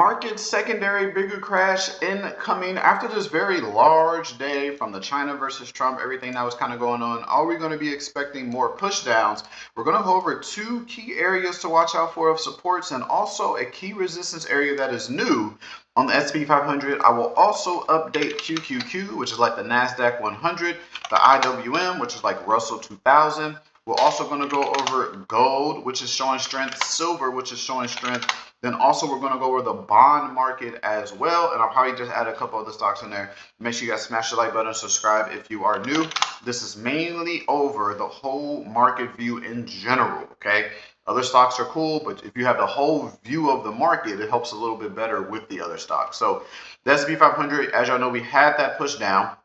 Market secondary bigger crash incoming after this very large day from the China versus Trump, everything that was kind of going on. Are we going to be expecting more push downs? We're going to go over two key areas to watch out for of supports and also a key resistance area that is new on the S&P 500. I will also update 𝐶𝐭, which is like the NASDAQ 100, the IWM, which is like Russell 2000. We're also going to go over gold, which is showing strength, silver, which is showing strength. Then also we're going to go over the bond market as well. And I'll probably just add a couple other stocks in there. Make sure you guys smash the like button and subscribe if you are new. This is mainly over the whole market view in general, okay? Other stocks are cool, but if you have the whole view of the market, it helps a little bit better with the other stocks. So the S&P 500, as y'all know, we had that push down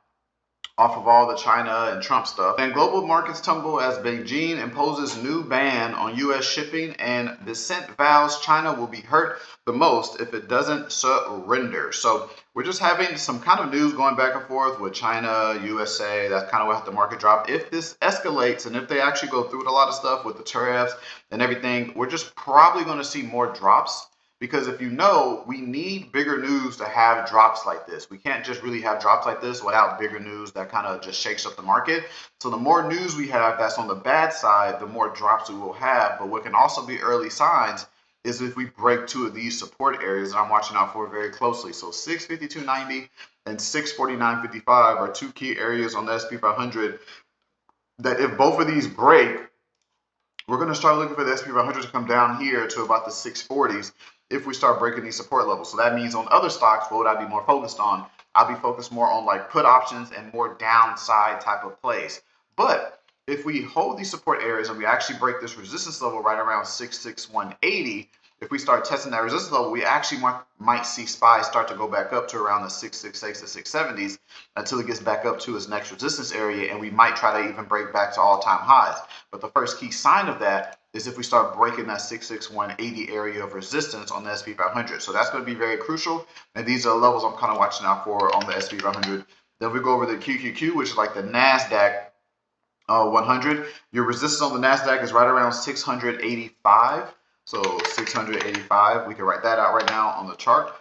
off of all the China and Trump stuff. And global markets tumble as Beijing imposes new ban on U.S. shipping, and dissent vows China will be hurt the most if it doesn't surrender. So we're just having some kind of news going back and forth with China, USA. That's kind of what the market dropped. If this escalates and if they actually go through with a lot of stuff with the tariffs and everything, we're just probably going to see more drops. Because if you know, we need bigger news to have drops like this. We can't just really have drops like this without bigger news that kind of just shakes up the market. So the more news we have that's on the bad side, the more drops we will have. But what can also be early signs is if we break two of these support areas that I'm watching out for very closely. So 652.90 and 649.55 are two key areas on the S&P 500 that if both of these break, we're going to start looking for the S&P 500 to come down here to about the 640s if we start breaking these support levels. So that means on other stocks, what would I be more focused on? I'll be focused more on like put options and more downside type of plays. But if we hold these support areas and we actually break this resistance level right around 66180, if we start testing that resistance level, we actually might see SPY start to go back up to around the 668s to 670s until it gets back up to its next resistance area, and we might try to even break back to all-time highs. But the first key sign of that is if we start breaking that 66180 area of resistance on the S&P 500. So that's going to be very crucial, and these are the levels I'm kind of watching out for on the S&P 500. Then we go over the 𝐶𝐭, which is like the NASDAQ 100. Your resistance on the NASDAQ is right around 685. So 685, we can write that out right now on the chart.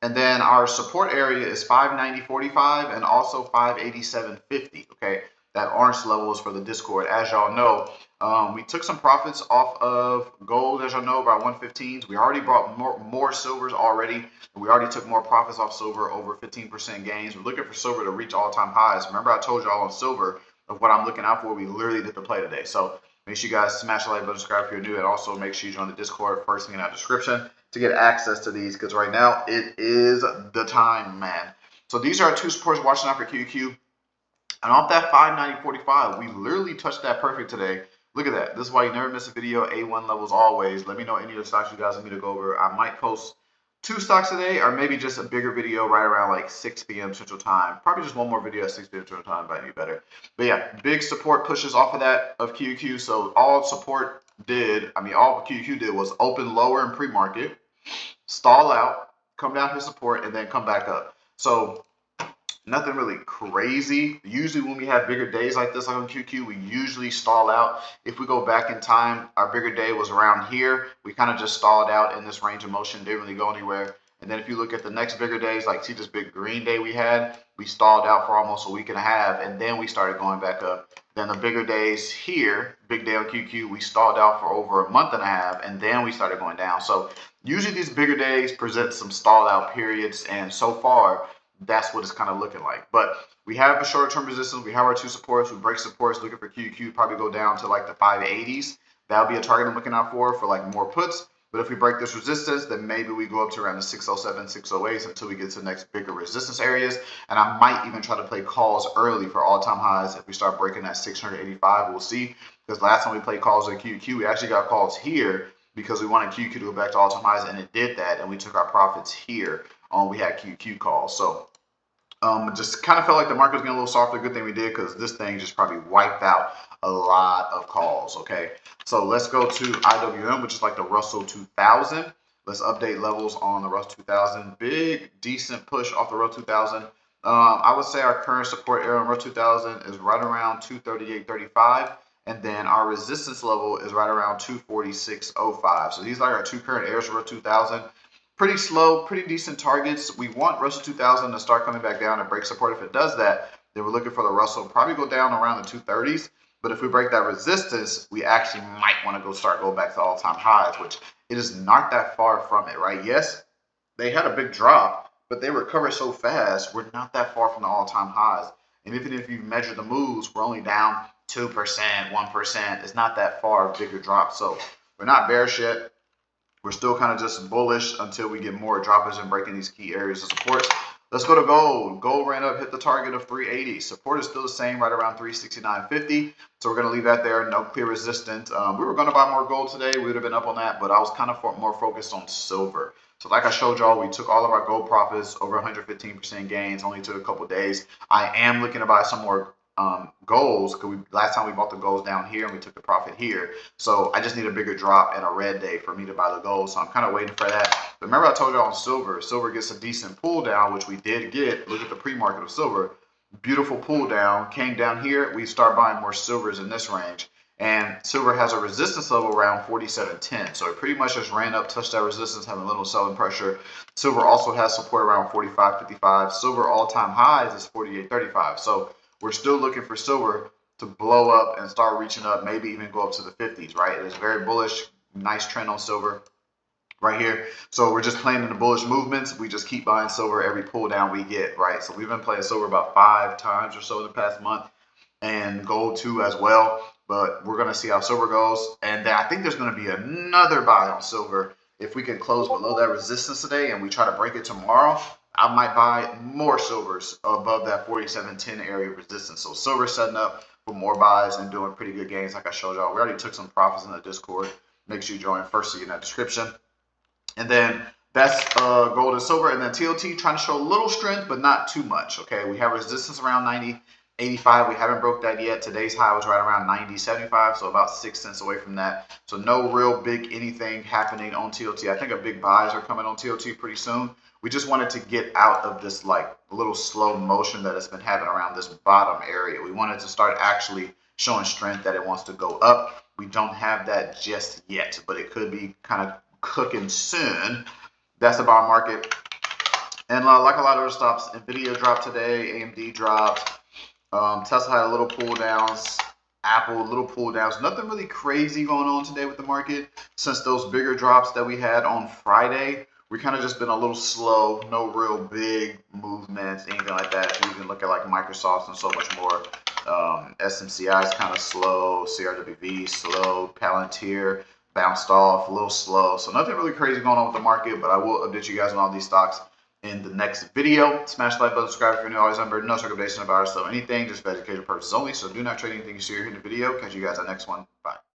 And then our support area is 590.45 and also 587.50, okay? That orange level is for the Discord. As y'all know, we took some profits off of gold, as y'all know, about 115s. We already brought more silvers already. We already took more profits off silver, over 15% gains. We're looking for silver to reach all-time highs. Remember I told y'all on silver of what I'm looking out for. We literally did the play today. So make sure you guys smash the like button, subscribe if you're new, and also make sure you join the Discord, first thing in that description, to get access to these, because right now it is the time, man. So these are our two supports watching out for 𝐶𝐭. And off that 590.45, we literally touched that perfect today. Look at that. This is why you never miss a video. A1 levels always. Let me know any of the stocks you guys want me to go over. I might post 2 stocks today, or maybe just a bigger video right around like 6 p.m. Central Time. Probably just one more video at 6 p.m. Central Time, but any better. But yeah, big support pushes off of that of 𝐶𝐭. So all support did, all 𝐶𝐭 did was open lower in pre-market, stall out, come down to support, and then come back up. So nothing really crazy. Usually when we have bigger days like this, like on 𝐶𝐭, we usually stall out. If we go back in time, our bigger day was around here. We kind of just stalled out in this range of motion, didn't really go anywhere. And then if you look at the next bigger days, like see this big green day we had, we stalled out for almost a week and a half, and then we started going back up. Then the bigger days here, big day on 𝐶𝐭, we stalled out for over a month and a half, and then we started going down. So usually these bigger days present some stall out periods, and so far, that's what it's kind of looking like. But we have a short-term resistance. We have our 2 supports. We break supports, looking for 𝐶𝐭, probably go down to like the 580s. That'll be a target I'm looking out for like more puts. But if we break this resistance, then maybe we go up to around the 607, 608s until we get to the next bigger resistance areas. And I might even try to play calls early for all-time highs if we start breaking that 685. We'll see. Because last time we played calls at 𝐶𝐭, we actually got calls here because we wanted 𝐶𝐭 to go back to all-time highs, and it did that. And we took our profits here. We had 𝐶𝐭 calls. So just kind of felt like the market was getting a little softer. Good thing we did, because this thing just probably wiped out a lot of calls. Okay, so let's go to IWM, which is like the Russell 2000. Let's update levels on the Russell 2000. Big, decent push off the Russell 2000. I would say our current support area on Russell 2000 is right around 238.35. And then our resistance level is right around 246.05. So these are our 2 current areas for Russell 2000. pretty slow, pretty decent targets. We want Russell 2000 to start coming back down and break support. If it does that, then we're looking for the Russell probably go down around the 230s. But if we break that resistance, we actually might want to start going back to all-time highs, which it is not that far from it, right? Yes, they had a big drop, but they recovered so fast. We're not that far from the all-time highs. And even if you measure the moves, we're only down 2%, 1%. It's not that far bigger drop. So we're not bearish yet. We're still kind of just bullish until we get more droppers and breaking these key areas of support. Let's go to gold. Gold ran up, hit the target of 380. Support is still the same, right around 369.50. So we're going to leave that there. No clear resistance. We were going to buy more gold today. We would have been up on that, but I was kind of more focused on silver. So like I showed y'all, we took all of our gold profits, over 115% gains, only took a couple days. I am looking to buy some more golds, because last time we bought the golds down here and we took the profit here. So I just need a bigger drop and a red day for me to buy the gold. So I'm kind of waiting for that. But remember I told you on silver gets a decent pull down, which we did get. Look at the pre-market of silver. Beautiful pull down, came down here. We start buying more silvers in this range. And silver has a resistance level around 47.10. So it pretty much just ran up, touched that resistance, having a little selling pressure. Silver also has support around 45.55. Silver all-time highs is 48.35. So we're still looking for silver to blow up and start reaching up, maybe even go up to the 50s, right? It is very bullish, nice trend on silver right here. So we're just playing in the bullish movements. We just keep buying silver every pull down we get, right? So we've been playing silver about 5 times or so in the past month, and gold too as well. But we're going to see how silver goes. And then I think there's going to be another buy on silver. If we can close below that resistance today and we try to break it tomorrow, I might buy more silvers above that 47.10 area resistance. So silver setting up for more buys and doing pretty good gains like I showed y'all. We already took some profits in the Discord. Make sure you join first in that description. And then that's gold and silver. And then TLT trying to show a little strength, but not too much. Okay, we have resistance around 90.85. We haven't broke that yet. Today's high was right around 90.75, so about 6 cents away from that. So no real big anything happening on TLT. I think a big buys are coming on TLT pretty soon. We just wanted to get out of this like little slow motion that it's been having around this bottom area. We wanted to start actually showing strength that it wants to go up. We don't have that just yet, but it could be kind of cooking soon. That's the bond market. And like a lot of other stops, Nvidia dropped today, AMD dropped, Tesla had a little pull downs, Apple little pull downs. Nothing really crazy going on today with the market since those bigger drops that we had on Friday. We kind of just been a little slow, no real big movements, anything like that. You can look at like Microsoft and so much more. SMCI is kind of slow, CRWV slow, Palantir bounced off, a little slow. So nothing really crazy going on with the market, but I will update you guys on all these stocks in the next video. Smash the like button, subscribe if you're new, always remember, no recommendation about us, so anything, just for educational purposes only. So do not trade anything you see here in the video. Catch you guys on the next one. Bye.